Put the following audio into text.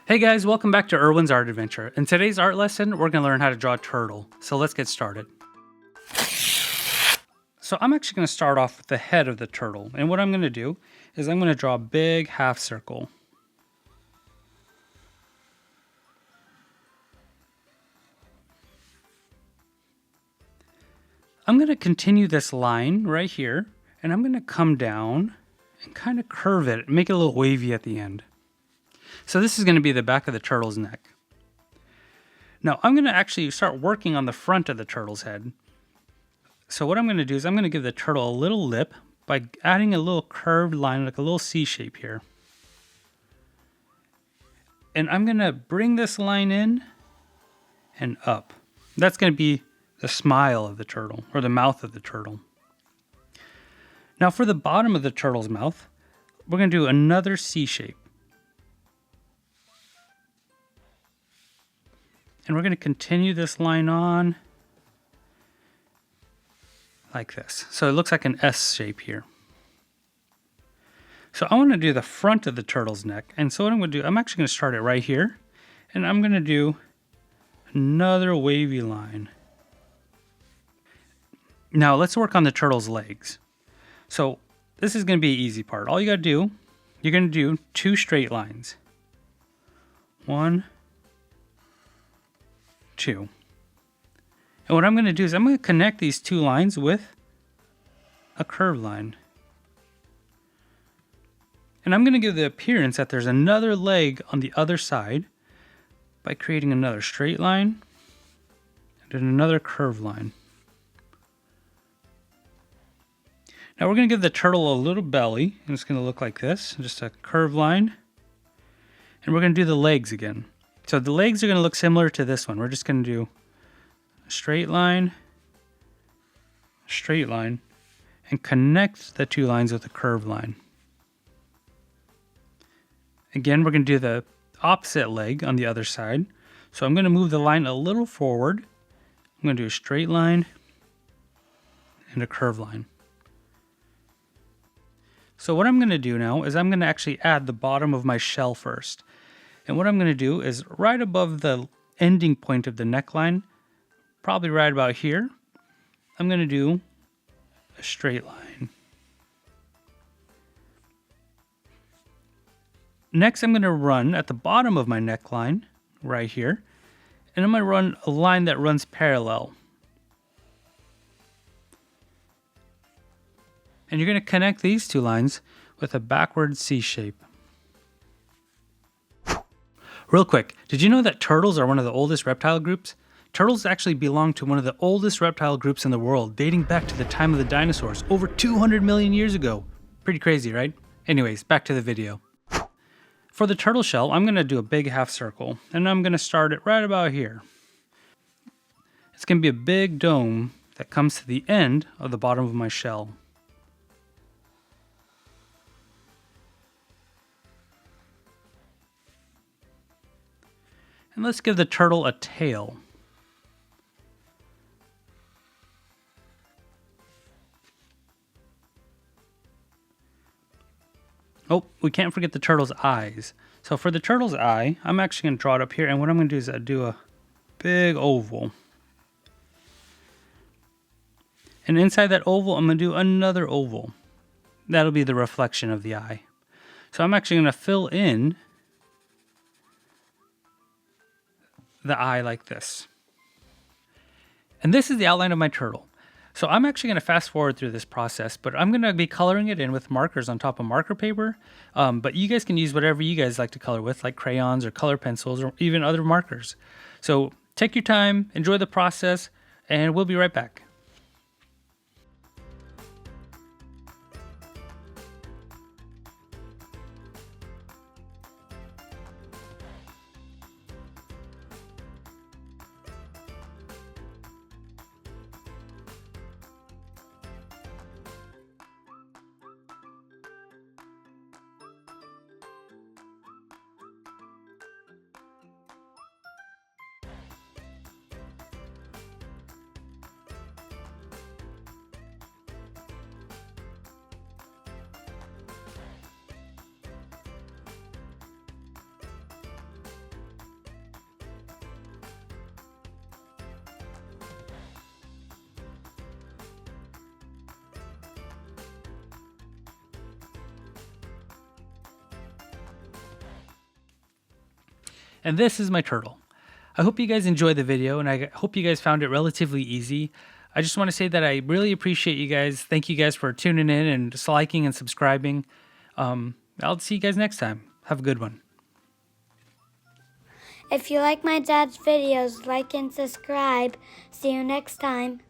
Hey guys, welcome back to Irwin's Art Adventure. In today's art lesson, we're going to learn how to draw a turtle. So let's get started. So I'm actually going to start off with the head of the turtle. And what I'm going to do is I'm going to draw a big half circle. I'm going to continue this line right here, and I'm going to come down and kind of curve it, make it a little wavy at the end. So this is going to be the back of the turtle's neck. Now I'm going to actually start working on the front of the turtle's head. So what I'm going to do is I'm going to give the turtle a little lip by adding a little curved line, like a little C shape here. And I'm going to bring this line in and up. That's going to be the smile of the turtle, or the mouth of the turtle. Now for the bottom of the turtle's mouth, we're going to do another C shape. And we're going to continue this line on like this. So it looks like an S shape here. So I want to do the front of the turtle's neck. And so what I'm going to do, I'm actually going to start it right here. And I'm going to do another wavy line. Now let's work on the turtle's legs. So this is going to be the easy part. All you got to do, you're going to do two straight lines. 1, 2. And what I'm going to do is I'm going to connect these two lines with a curved line. And I'm going to give the appearance that there's another leg on the other side by creating another straight line and then another curved line. Now we're going to give the turtle a little belly, and it's going to look like this, just a curved line. And we're going to do the legs again. So the legs are going to look similar to this one. We're just going to do a straight line, and connect the two lines with a curved line. Again, we're going to do the opposite leg on the other side. So I'm going to move the line a little forward. I'm going to do a straight line and a curved line. So what I'm going to do now is I'm going to actually add the bottom of my shell first. And what I'm going to do is right above the ending point of the neckline, probably right about here, I'm going to do a straight line. Next, I'm going to run at the bottom of my neckline, right here, and I'm going to run a line that runs parallel. And you're going to connect these two lines with a backward C shape. Real quick, did you know that turtles are one of the oldest reptile groups? Turtles actually belong to one of the oldest reptile groups in the world, dating back to the time of the dinosaurs, over 200 million years ago. Pretty crazy, right? Anyways, back to the video. For the turtle shell, I'm going to do a big half circle, and I'm going to start it right about here. It's going to be a big dome that comes to the end of the bottom of my shell. And let's give the turtle a tail. Oh, we can't forget the turtle's eyes. So for the turtle's eye, I'm actually going to draw it up here. And what I'm going to do is do a big oval. And inside that oval, I'm going to do another oval. That'll be the reflection of the eye. So I'm actually going to fill in the eye like this. And this is the outline of my turtle. So I'm actually going to fast forward through this process, but I'm going to be coloring it in with markers on top of marker paper. But you guys can use whatever you guys like to color with, like crayons or color pencils or even other markers. So take your time, enjoy the process, and we'll be right back. And this is my turtle. I hope you guys enjoyed the video, and I hope you guys found it relatively easy. I just want to say that I really appreciate you guys. Thank you guys for tuning in and just liking and subscribing. I'll see you guys next time. Have a good one. If you like my dad's videos, like and subscribe. See you next time.